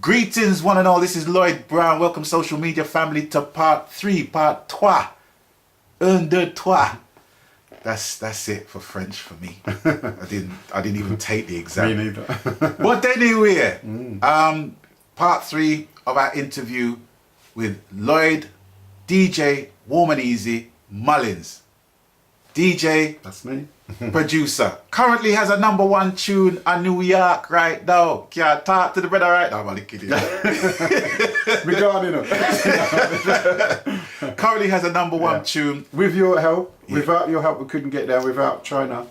Greetings, one and all. This is Lloyd Brown. Welcome, social media family, to part 3, part 3. Un, deux, trois. That's it for French for me. I didn't even take the exam. Me neither. But anyway, part 3 of our interview with Lloyd, DJ, Warm and Easy, Mullings. DJ, That's me. producer, currently has a #1 tune in New York right now. Can't talk to the brother right now. I'm only kidding. Regarding it. Currently has a #1 tune. With your help. Without your help, we couldn't get there. Without China.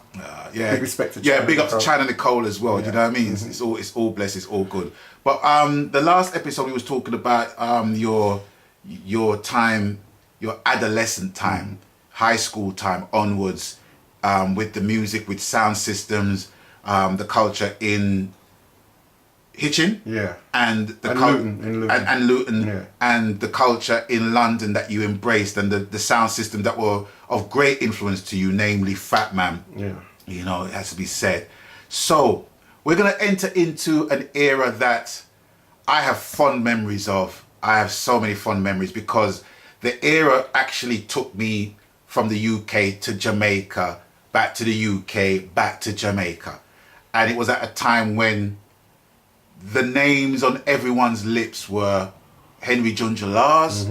Big respect to China. Yeah, big up to China Nicole as well. Do you know what I mean? It's all blessed. It's all good. But the last episode we was talking about your time, your adolescent time, high school time onwards, with the music, with sound systems, the culture in Hitchin, and Luton, and the culture in London that you embraced, and the sound system that were of great influence to you, namely Fat Man. You know, it has to be said. So we're gonna enter into an era that I have fond memories of. I have so many fond memories because the era actually took me from the UK to Jamaica, back to the UK, back to Jamaica. And it was at a time when the names on everyone's lips were Henry Junja Lars,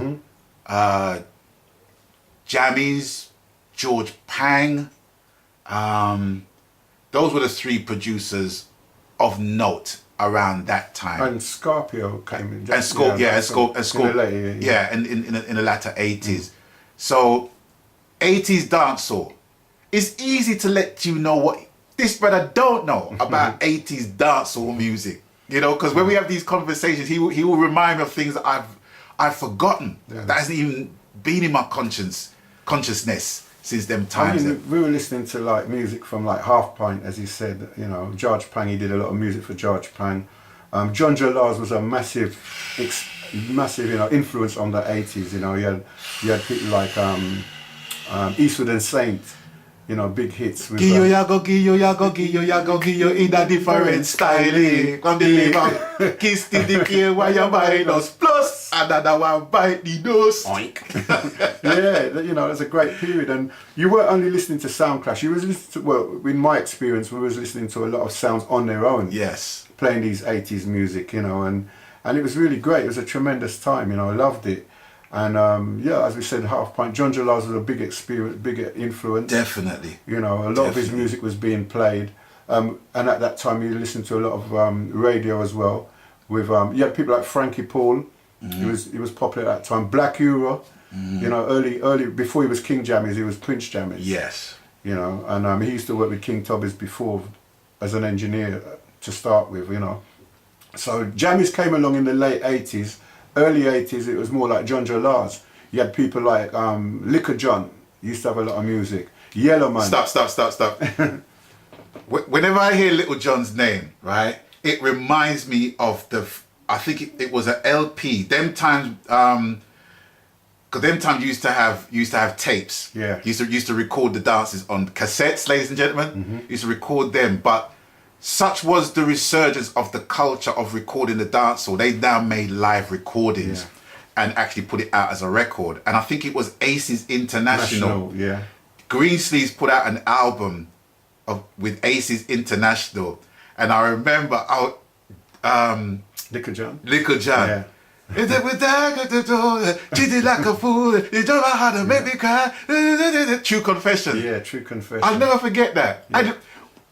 Jammies, George Pang. Those were the 3 producers of note around that time. And Scorpio came in. And Scorpio, in the latter 80s. So 80s dancehall. It's easy to let you know what this brother don't know about 80s dancehall music. You know, because when we have these conversations, he will remind me of things that I've forgotten. That hasn't even been in my consciousness since them times. I mean, we were listening to like music from like Half Pint, as he said. You know, George Pang. He did a lot of music for George Pang. Junja Lars was a massive, influence on the 80s. You know, you had people like Eastwood and Saint. You know, big hits with Giyo in a different style. Come deliver kiss to the key while you minus plus another one bite the nose. Oink. Yeah, you know, it's a great period, and you weren't only listening to Sound Clash. You was listening to, well, in my experience, we was listening to a lot of sounds on their own. Yes. Playing these 80s music, you know, and it was really great. It was a tremendous time, you know. I loved it. And as we said, Half Pint, Junja Lars was a big experience, big influence. Definitely. You know, a lot of his music was being played, and at that time you listened to a lot of radio as well. With you had people like Frankie Paul, he was popular at that time. Black Euro, you know, early before he was King Jammies, he was Prince Jammies. Yes. You know, and he used to work with King Tubbies before as an engineer to start with. You know, so Jammies came along in the late 80s. Early 80s, it was more like Junja Lars. You had people like Liquor John, used to have a lot of music. Yellow Man. Stop. Whenever I hear Little John's name, right, it reminds me of I think it was an LP. Them times, because them times you used to have tapes. Yeah. Used to record the dances on cassettes, ladies and gentlemen. Used to record them, but such was the resurgence of the culture of recording the dancehall. They now made live recordings and actually put it out as a record. And I think it was Aces International. Greensleeves put out an album with Aces International. And I remember Liquor John. Yeah. Cheated like a fool. You don't know how to make me cry. True Confession. Yeah, True Confession. I'll never forget that. Yeah.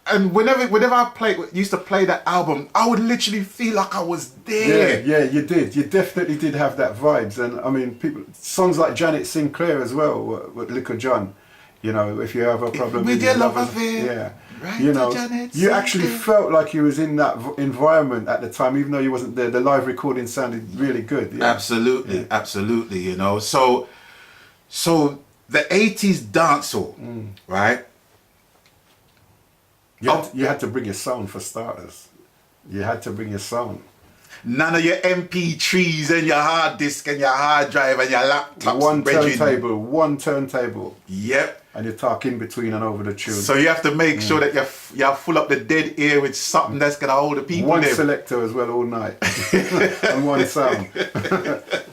And whenever I used to play that album, I would literally feel like I was there. Yeah, you did. You definitely did have that vibes. And I mean, songs like Janet Sinclair as well, with Liquor John. You know, if you have a problem with your love affair, right, you know, Janet you actually Sinclair. felt like you was in that environment at the time, even though you wasn't there. The live recording sounded really good. Yeah. Absolutely. You know, so the 80s dancehall, right? You had to bring your sound for starters. You had to bring your sound. None of your MP3s and your hard disk and your hard drive and your laptops. One turntable. Yep. And you talk in between and over the tune. So you have to make sure that you full up the dead ear with something that's gonna hold the people. One selector as well all night, and one sound.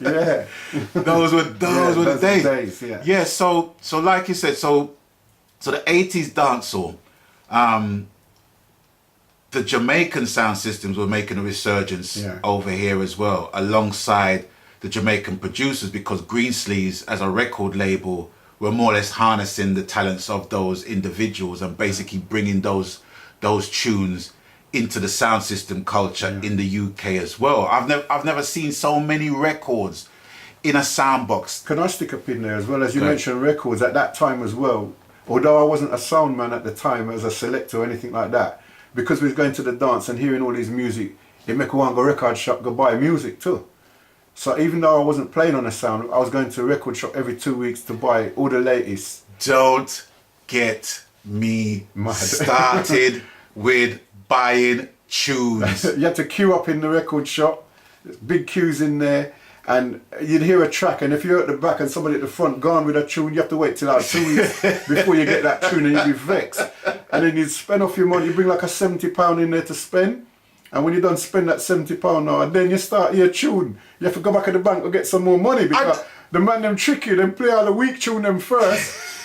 Yeah. Those were the days. Yeah. Yeah. So like you said, so the 80s dancehall. The Jamaican sound systems were making a resurgence over here as well, alongside the Jamaican producers, because Greensleeves as a record label were more or less harnessing the talents of those individuals and basically bringing those tunes into the sound system culture in the UK as well. I've never seen so many records in a sound box. Can I stick a pin there as well? As you mentioned records at that time as well, although I wasn't a sound man at the time as a selector or anything like that, because we was going to the dance and hearing all these music, it make one go record shop go buy music too. So even though I wasn't playing on a sound, I was going to a record shop every 2 weeks to buy all the latest. Don't get me started with buying tunes. You had to queue up in the record shop, big queues in there, and you'd hear a track, and if you're at the back and somebody at the front gone with a tune, you have to wait till like 2 weeks before you get that tune, and you'd be vexed. And then you'd spend off your money, you bring like a £70 in there to spend, and when you done spend that £70 now, and then you start your tune, you have to go back at the bank to get some more money, because the man them trick you, them play all the weak tune them first.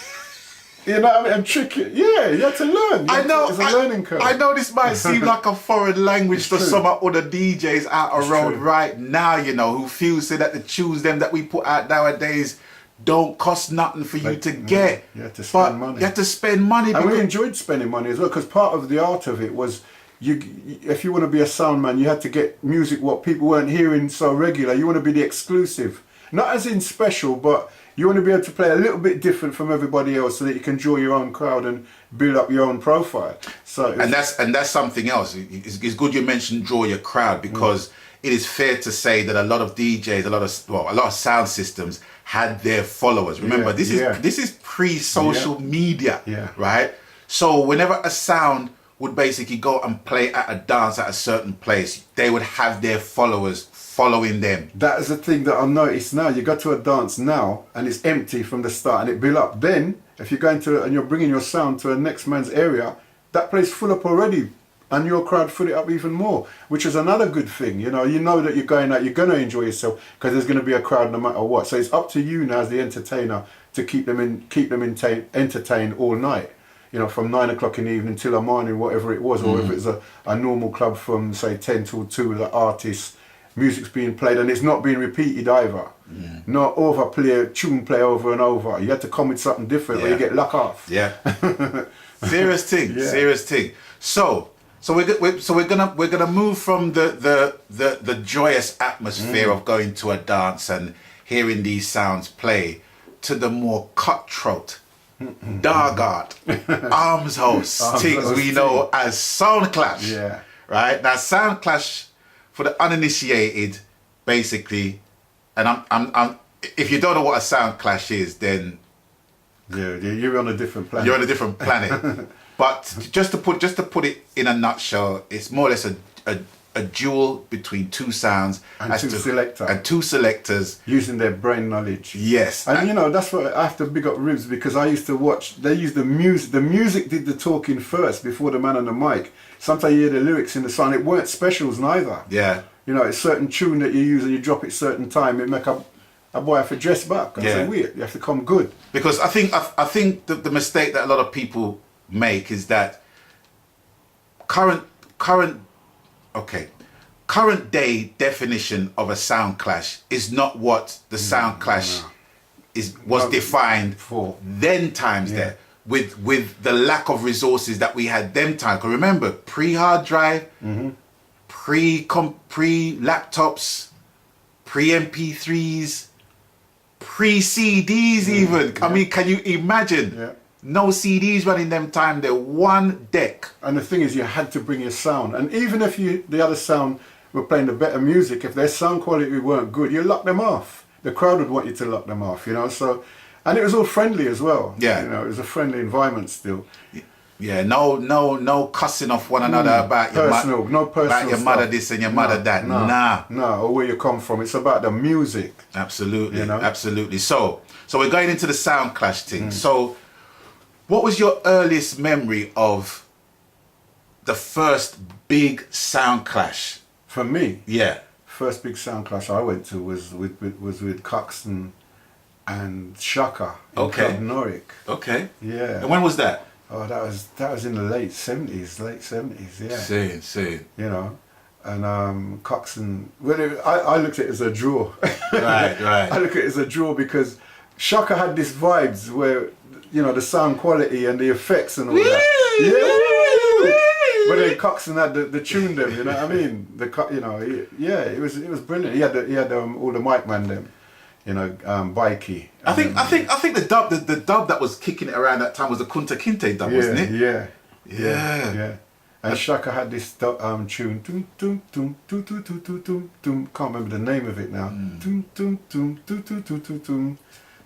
You know what I mean? And trick you. Yeah, you have to learn. It's a learning curve. I know this might seem like a foreign language to some other DJs out around right now, you know, who feel say that the tunes them that we put out nowadays don't cost nothing for you to get. You have to spend money. You have to spend money. And we enjoyed spending money as well, because part of the art of it was, if you want to be a sound man, you had to get music what people weren't hearing so regular. You want to be the exclusive. Not as in special, but you want to be able to play a little bit different from everybody else so that you can draw your own crowd and build up your own profile. So and that's something else. It's good you mentioned draw your crowd, because it is fair to say that a lot of DJs, a lot of sound systems had their followers. Remember, this is pre-social media, right? So whenever a sound would basically go and play at a dance at a certain place, they would have their followers following them. That is the thing that I noticed now. You go to a dance now and it's empty from the start and it build up. Then if you're going to and you're bringing your sound to a next man's area, that place full up already, and your crowd fill it up even more, which is another good thing. You know that you're going out, you're going to enjoy yourself because there's going to be a crowd no matter what. So it's up to you now as the entertainer to keep them entertained all night. You know, from 9 o'clock in the evening till the morning, whatever it was, or if it's a normal club from say 10 till 2 with an artist. Music's being played and it's not being repeated either. Not tune play over and over. You have to come with something different or you get luck off. Yeah. Serious thing. Serious thing. So we're gonna move from the joyous atmosphere of going to a dance and hearing these sounds play to the more cutthroat, dark art, arms house things we know as sound clash. Yeah. Right? Now sound clash, for the uninitiated, basically, and I'm if you don't know what a sound clash is, then you're on a different planet. You're on a different planet. But just to put it in a nutshell, it's more or less a duel between two sounds and two selectors using their brain knowledge. Yes, and you know that's what I have to big up Ribs, because I used to watch. They used the music. The music did the talking first before the man on the mic. Sometimes you hear the lyrics in the song. It weren't specials neither. Yeah. You know, it's certain tune that you use and you drop it certain time. It make a boy have to dress back. And say, weird. You have to come good. Because I think the mistake that a lot of people make is that current day definition of a sound clash is not what the sound clash was defined for then times there. With the lack of resources that we had them time. Because remember, pre-hard drive, pre-laptops, pre-MP3s, pre-CDs even. I mean, can you imagine? Yeah. No CDs running them time. They're one deck. And the thing is, you had to bring your sound. And even if the other sound were playing the better music, if their sound quality weren't good, you lock them off. The crowd would want you to lock them off, you know. So, and it was all friendly as well. Yeah. You know, it was a friendly environment still. Yeah, no cussing off one another about your personal about your mother stuff. this and your mother that. Nah. No, or where you come from. It's about the music. Absolutely, You know? absolutely. So we're going into the sound clash thing. Mm. So, what was your earliest memory of the first big sound clash? For me, Yeah. first big sound clash I went to was with Coxon and Shaka in Okay. Club Norwich. Okay. Yeah. And when was that? Oh, that was in the late 70s, yeah. Saying. You know, and Coxon. Well, I looked at it as a draw. Right. I look at it as a draw because Shaka had these vibes where, you know, the sound quality and the effects and all that. Yeah. But then Coxon had the tune them, you know what I mean? It was brilliant. He had all the mic man them, you know, Bikey. I think the dub that was kicking it around that time was the Kunta Kinte dub, wasn't it? Yeah. And Shaka had this tune, tum, tum, tum, tum, tum, tum, tum, tum, tum. Can't remember the name of it now. Tum, tum, tum, tum, tum, tum, tum, tum.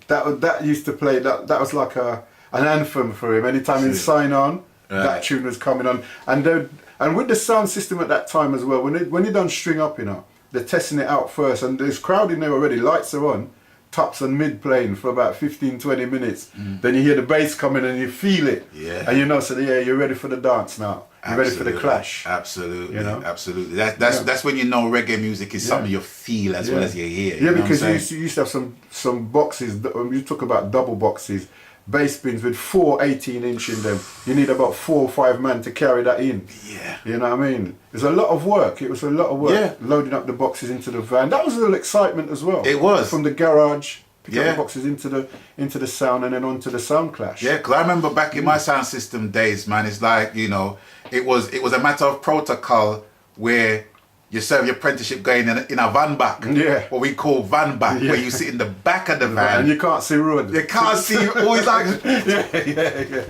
That used to play. That was like an anthem for him. Anytime he'd sign on, that tune was coming on. And with the sound system at that time as well, when they done string up, you know, they're testing it out first, and there's crowd in there already. Lights are on. Tops and mid playing for about 15-20 minutes. Then you hear the bass coming and you feel it. Yeah. And you know, so yeah, you're ready for the dance now. You're ready for the clash. Absolutely. You know? Absolutely. That's when you know reggae music is something you feel as well as you hear. Yeah, you know because you used to have some boxes, when you talk about double boxes, bass bins with 4 18-inch in them. You need about 4 or 5 men to carry that in. Yeah. You know what I mean? There's a lot of work. It was a lot of work. Yeah. Loading up the boxes into the van. That was a little excitement as well. It was. From the garage, pick up Yeah. the boxes into the sound and then onto the sound clash. Yeah, because I remember back in my sound system days, man, it's like, you know, it was a matter of protocol where you serve your apprenticeship going in a van back. Yeah. What we call van back, where you sit in the back of the van. And you can't see road. You can't see, always like, yeah.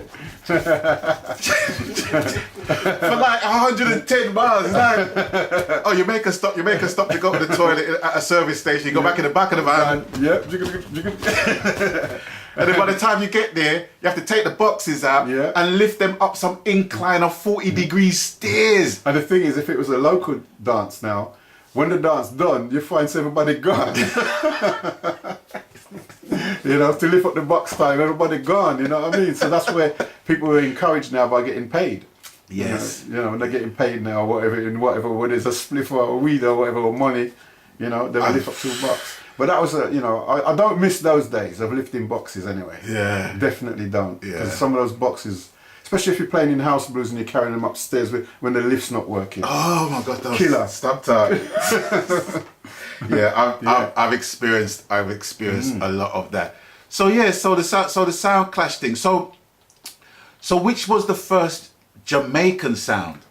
for like 110 miles. It's like, oh, you make a stop to go to the toilet at a service station, you go back in the back of the van. Yep. And then by the time you get there, you have to take the boxes out and lift them up some incline of 40-degree stairs. And the thing is, if it was a local dance now, when the dance done, you find everybody gone. You know, to lift up the box time, everybody gone, you know what I mean? So that's where people are encouraged now by getting paid. Yes. You know, when they're getting paid now, whatever, whether it's a spliff or a weed or whatever, or money, you know, they lift up $2. But that was I don't miss those days of lifting boxes anyway. Yeah. Definitely don't. Yeah. Because some of those boxes, especially if you're playing in house blues and you're carrying them upstairs when the lift's not working. Oh my God, that was Killer. Stop time. I've experienced a lot of that. So the sound clash thing. So which was the first Jamaican sound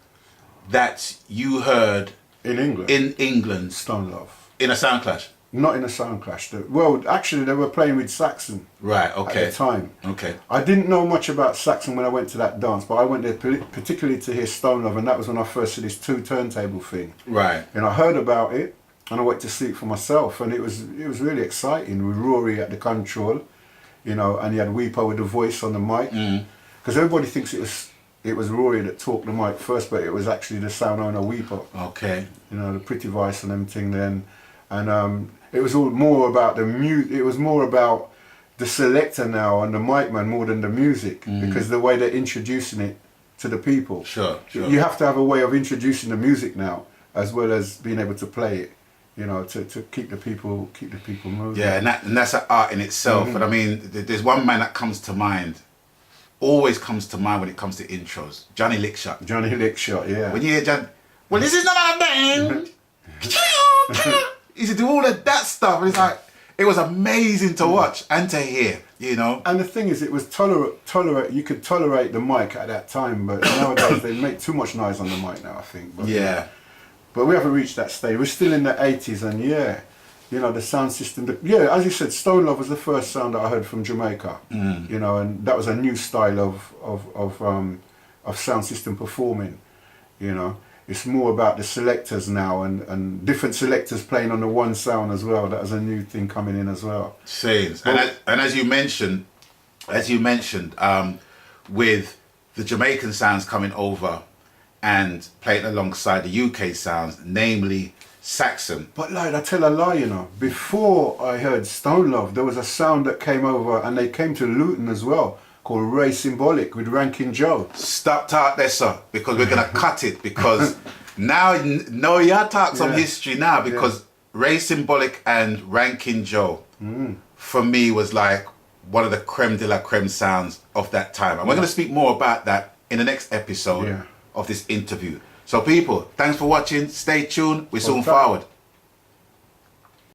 that you heard In England. in England Stone Love. in a sound clash? Not in a sound clash. Well, actually, they were playing with Saxon Right. Okay. at the time. Okay. I didn't know much about Saxon when I went to that dance, but I went there particularly to hear Stone Love, and that was when I first saw this 2 turntable thing. Right. And I heard about it, and I went to see it for myself, and it was really exciting with Rory at the control, you know, and he had Weepo with the voice on the mic, because everybody thinks it was Rory that talked the mic first, but it was actually the sound owner Weepo. Okay. You know, the pretty voice and everything then, and it was all more about the music. It was more about the selector now and the mic man more than the music, because the way they're introducing it to the people. Sure. You have to have a way of introducing the music now, as well as being able to play it. You know, to keep the people moving. Yeah, and that's an art in itself. And I mean, there's one man that comes to mind, always comes to mind when it comes to intros. Johnny Lickshot. Johnny Lickshot, yeah. When you hear John, well, this is not our band. He used to do all of that stuff, and it's like, it was amazing to watch and to hear, you know. And the thing is, it was tolerate. You could tolerate the mic at that time, but nowadays they make too much noise on the mic now, I think. But, Yeah. But we haven't reached that stage. We're still in the 80s, and you know, the sound system. As you said, Stone Love was the first sound that I heard from Jamaica. You know, and that was a new style of sound system performing. You know, it's more about the selectors now, and different selectors playing on the one sound as well. That was a new thing coming in as well. Same. And as you mentioned, with the Jamaican sounds coming over and playing alongside the UK sounds, namely Saxon. But like, I tell a lie, you know. Before I heard Stone Love, there was a sound that came over, and they came to Luton as well, called Ray Symbolic with Rankin Joe. Stop talk there, sir, because we're gonna cut it, because now you talk some history now, because Ray Symbolic and Rankin Joe for me was like one of the creme de la creme sounds of that time, and we're going to speak more about that in the next episode of this interview. So people, thanks for watching, stay tuned, we're soon forward.